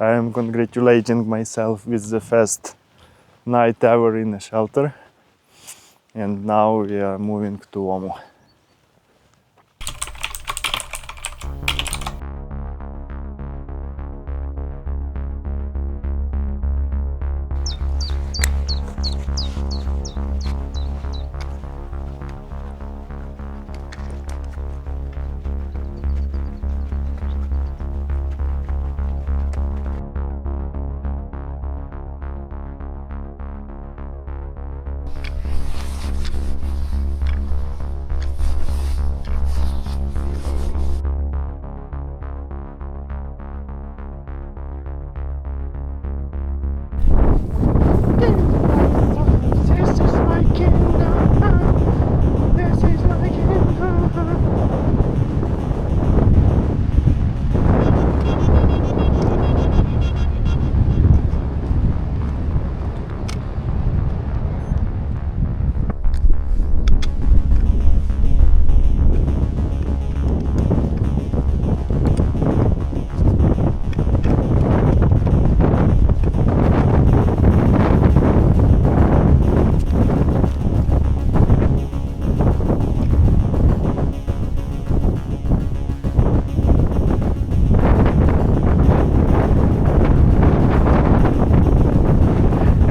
I am congratulating myself with the first night ever in a shelter, and now we are moving to Omu.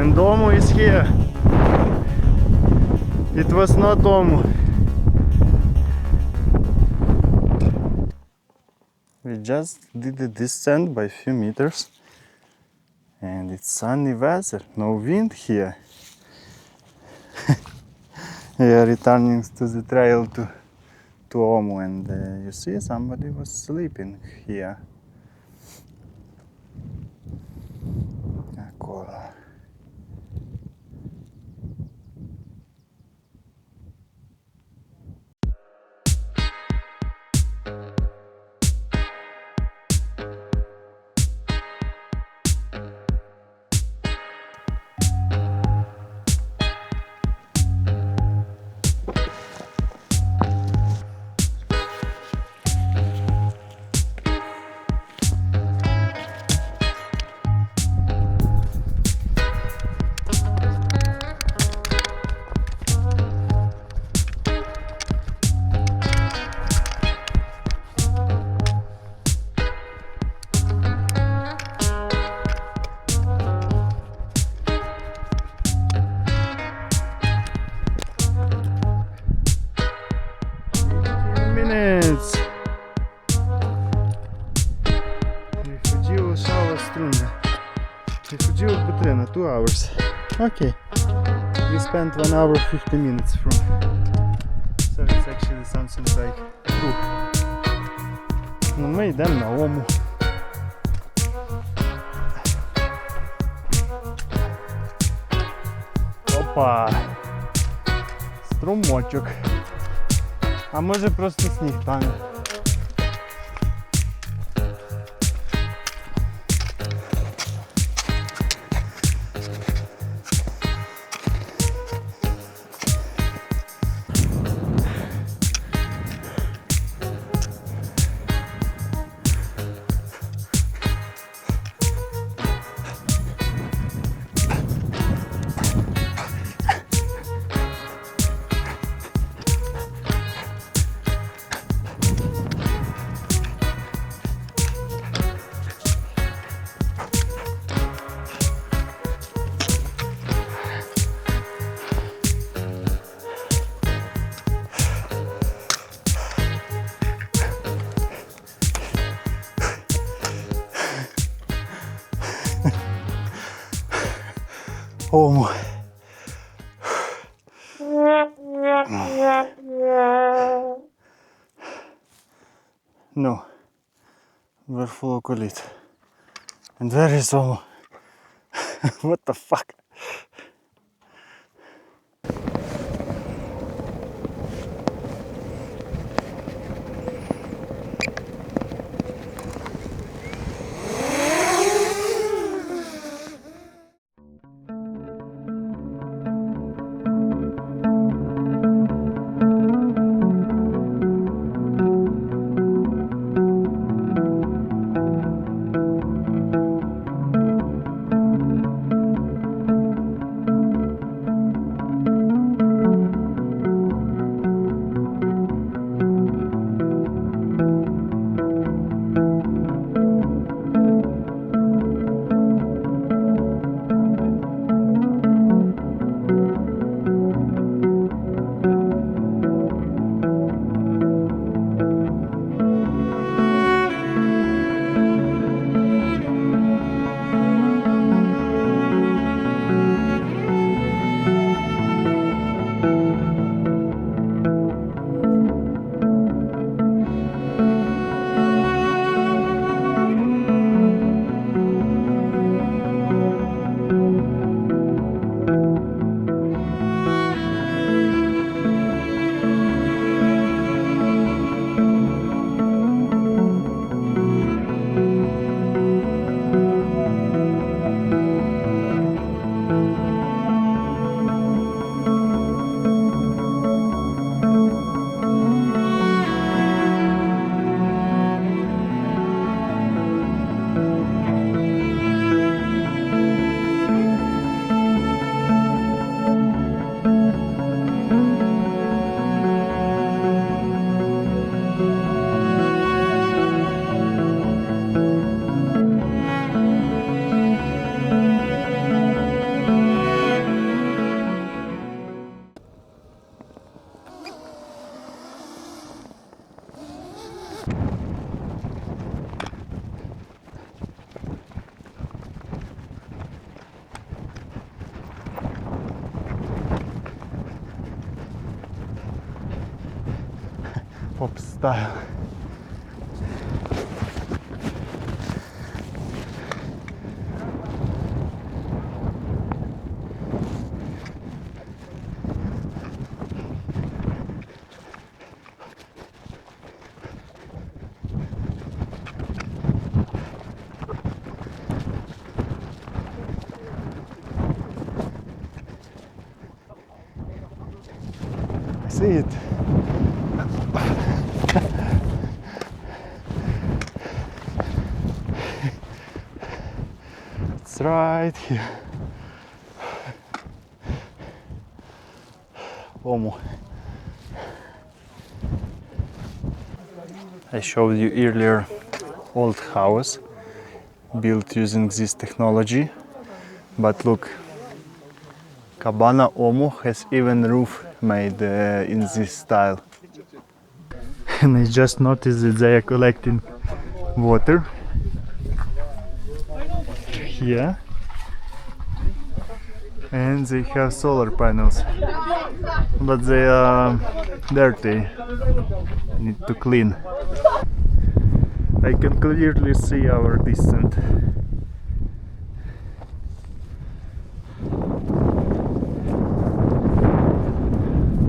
And Omu is here. It was not Omu. We just did a descent by a few meters, and it's sunny weather, no wind here. We are returning to the trail to Omu, and you see somebody was sleeping here. Acolo. Rifugiu șaua strună. Rifugiu bătrână, 2 hours. Okay. We spent 1 hour 50 minutes from. So it's actually something like 2. Nu mai dăm la Omu. Опа! Струмочок. А може просто сніг тане. Omu. No, we're full of colit. And where is Omu? What the fuck? pop style. I see it. It's right here. Omu. I showed you earlier old house built using this technology, but look, Cabana Omu has even roof made in this style. And I just noticed that they are collecting water here, and they have solar panels, but they are dirty, need to clean. I can clearly see our descent.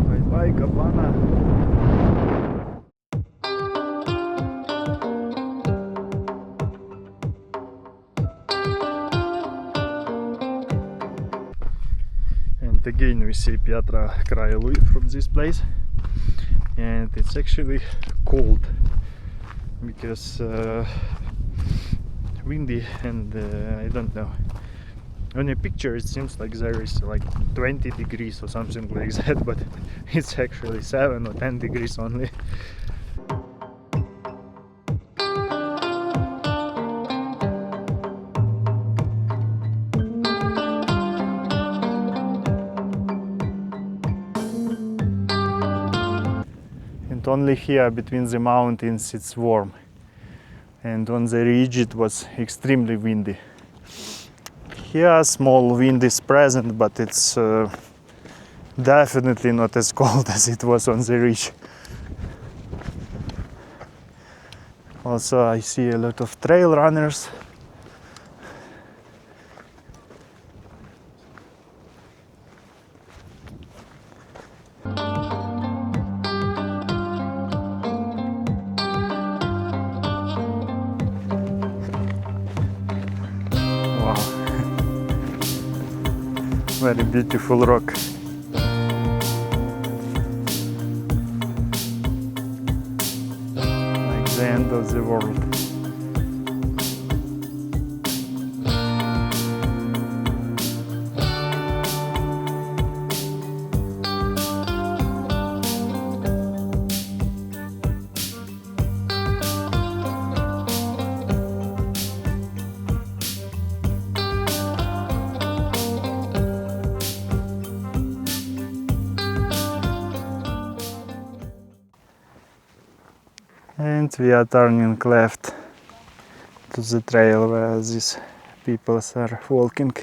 Bye bye, Cabana. And again we see Moara Dracului from this place, and it's actually cold because windy, and I don't know, on a picture it seems like there is like 20 degrees or something like that, but it's actually 7 or 10 degrees only. And only here between the mountains it's warm, and on the ridge it was extremely windy. Here small wind is present, but it's definitely not as cold as it was on the ridge. Also I see a lot of trail runners. Very beautiful rock. Like the end of the world. And we are turning left to the trail where these people are walking.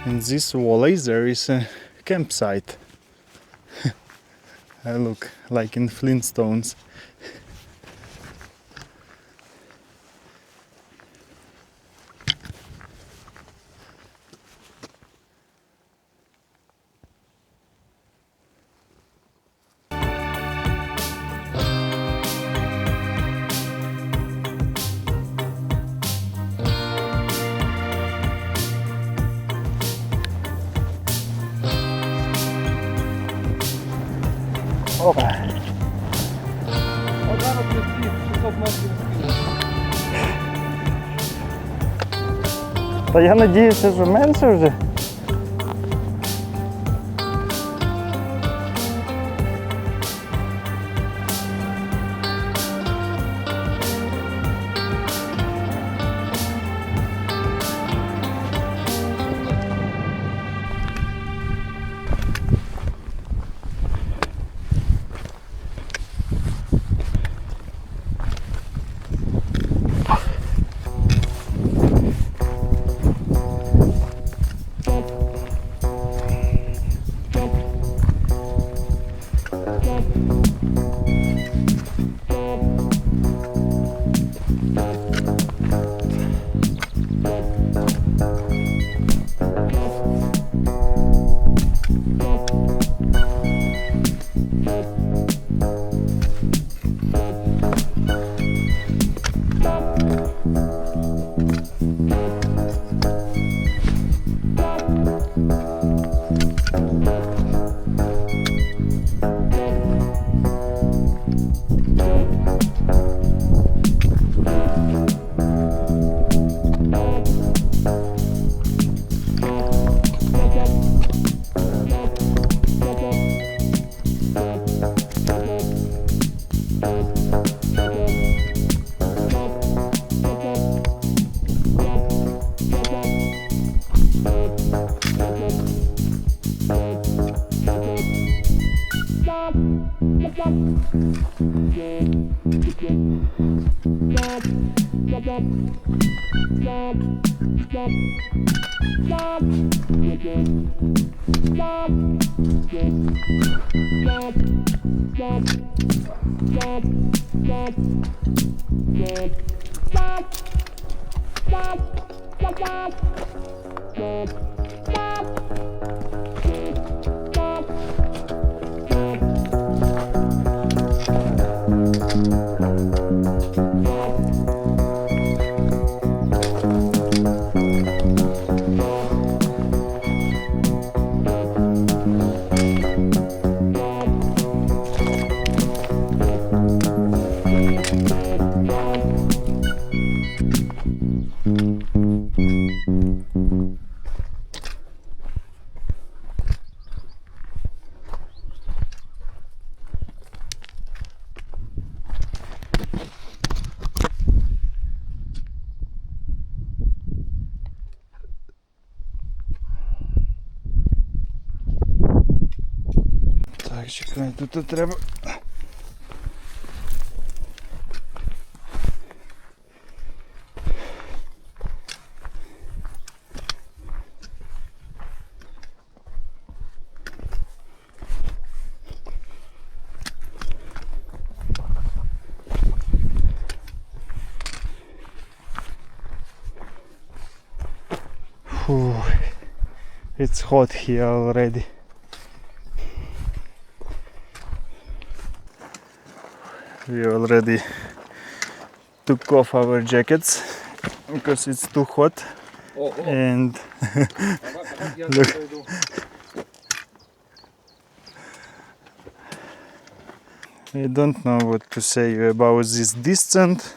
In this valley there is a campsite. I look like in Flintstones. Зараз 600 метрів. Та я надіюся, що менше вже. Так, чекай, тут треба. Фу, it's hot here already. We already took off our jackets because it's too hot. And look, I don't know what to say about this descent.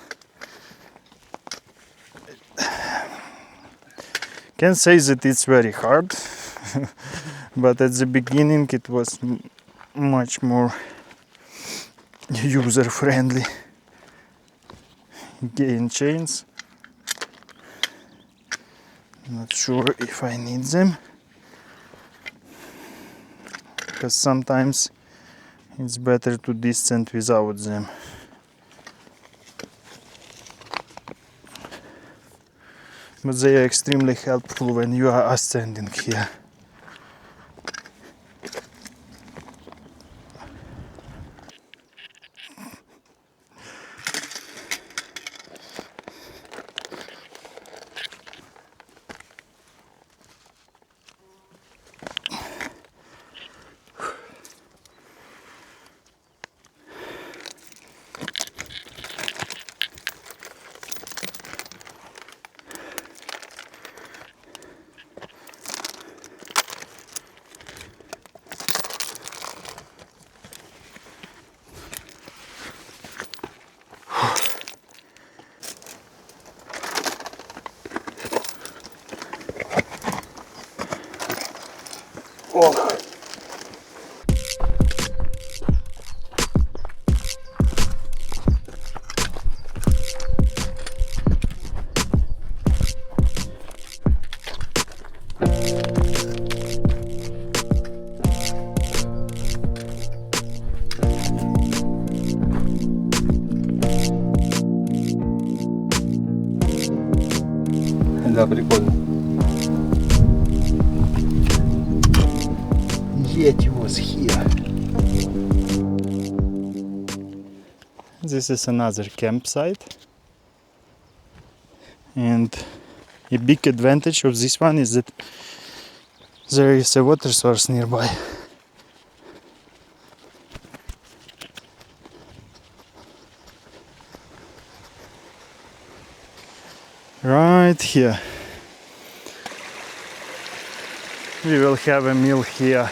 Can say that it's very hard, but at the beginning it was much more user-friendly. Gain chains. Not sure if I need them, because sometimes it's better to descend without them. But they are extremely helpful when you are ascending here. Oh. Да, прикольно. Yeti was here. This is another campsite, and a big advantage of this one is that there is a water source nearby. Right here. We will have a meal here.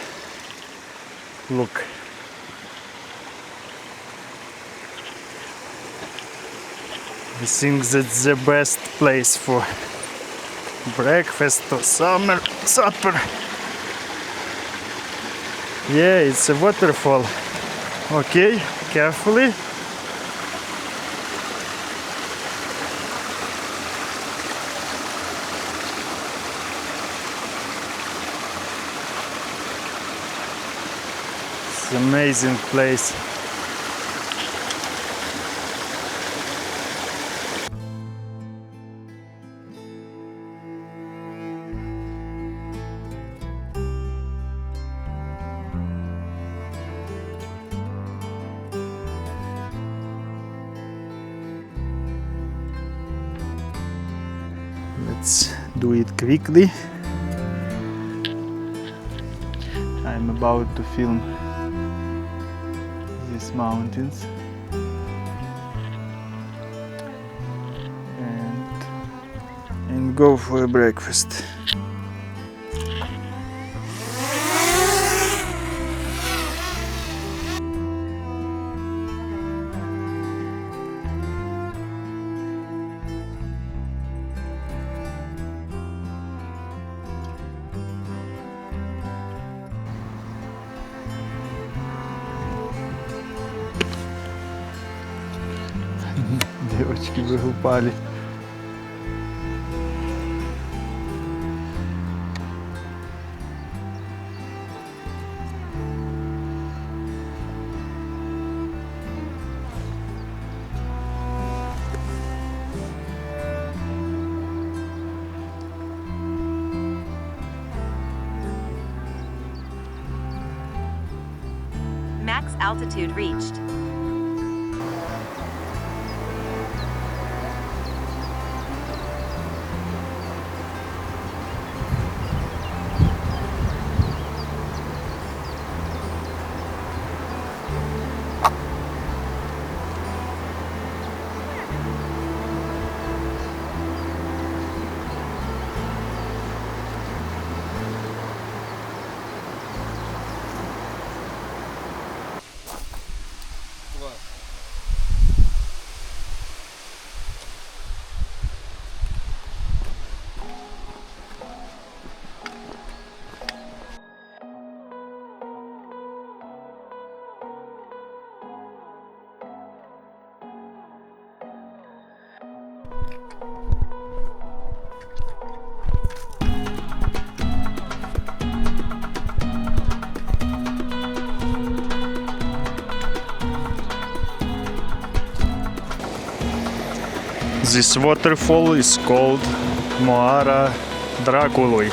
Look. I think that's the best place for breakfast or supper. Yeah, it's a waterfall. Okay, carefully. It's an amazing place. Let's do it quickly. I'm about to film these mountains and go for a breakfast. Девочки вы упали. Max altitude reached. This waterfall is called Moara Dracului.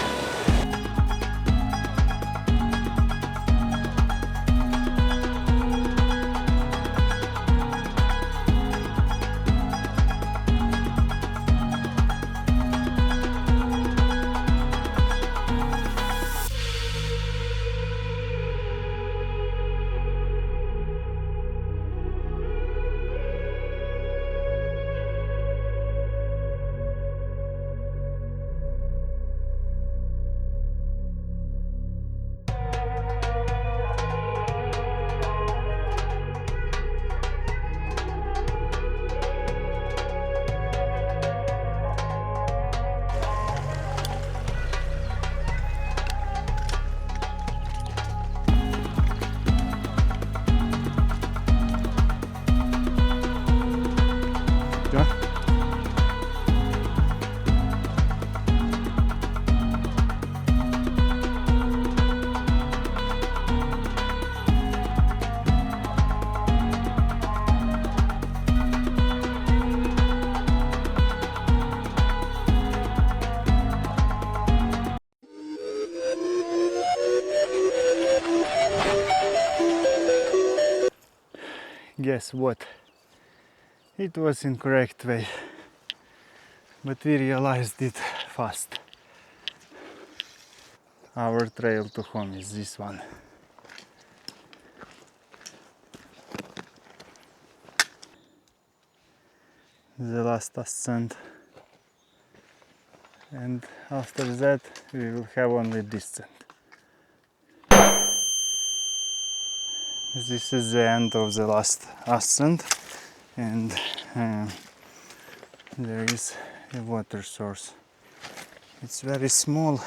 guess what? It was incorrect way, but we realized it fast. Our trail to home is this one. The last ascent, and after that we will have only descent. This is the end of the last ascent, and there is a water source. It's very small,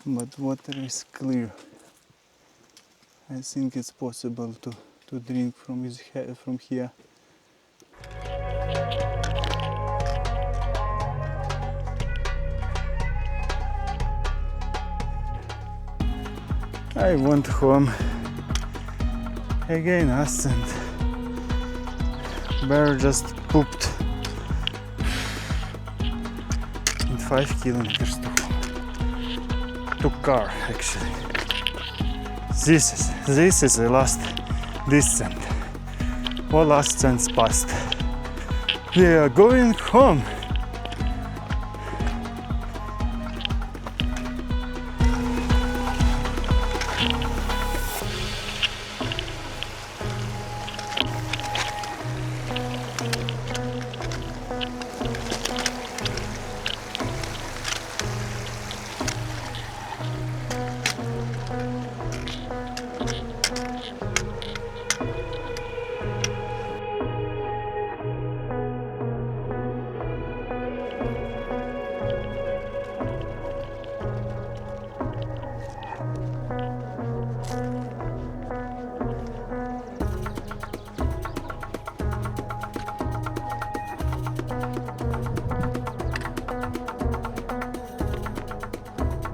but water is clear. I think it's possible to drink from here. I went home. Again ascent. Bear just pooped. And 5 kilometers to home. To car actually. This is the last descent. All ascents passed. We are going home.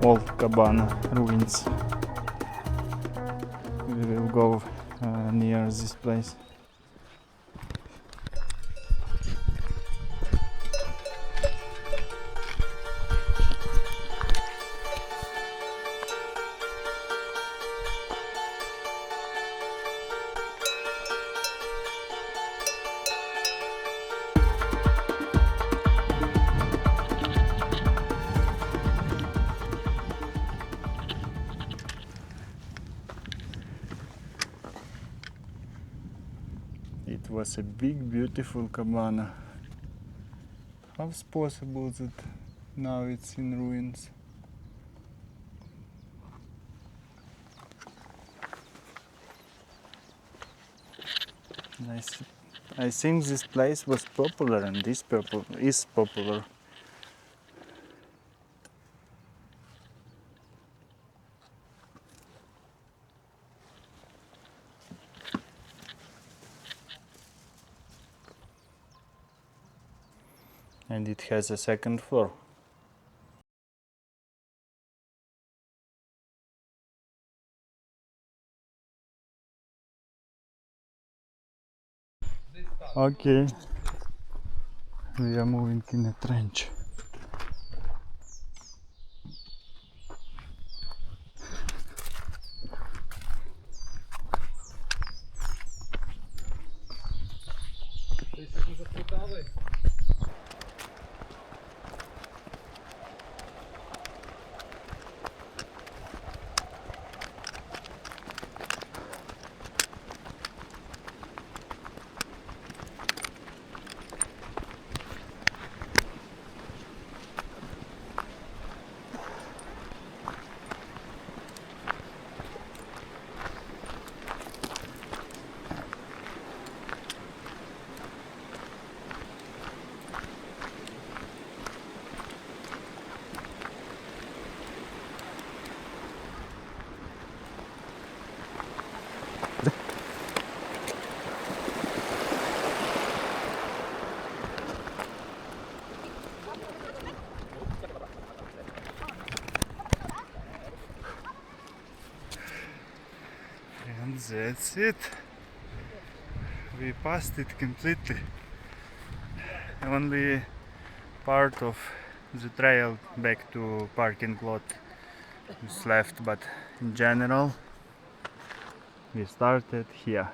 Old Cabana ruins. We will go near this place. It was a big, beautiful cabana. How's possible that now it's in ruins? I think this place was popular, and this is popular. And it has a second floor. Okay, we are moving in a trench. And that's it. We passed it completely. Only part of the trail back to parking lot is left, but in general we started here.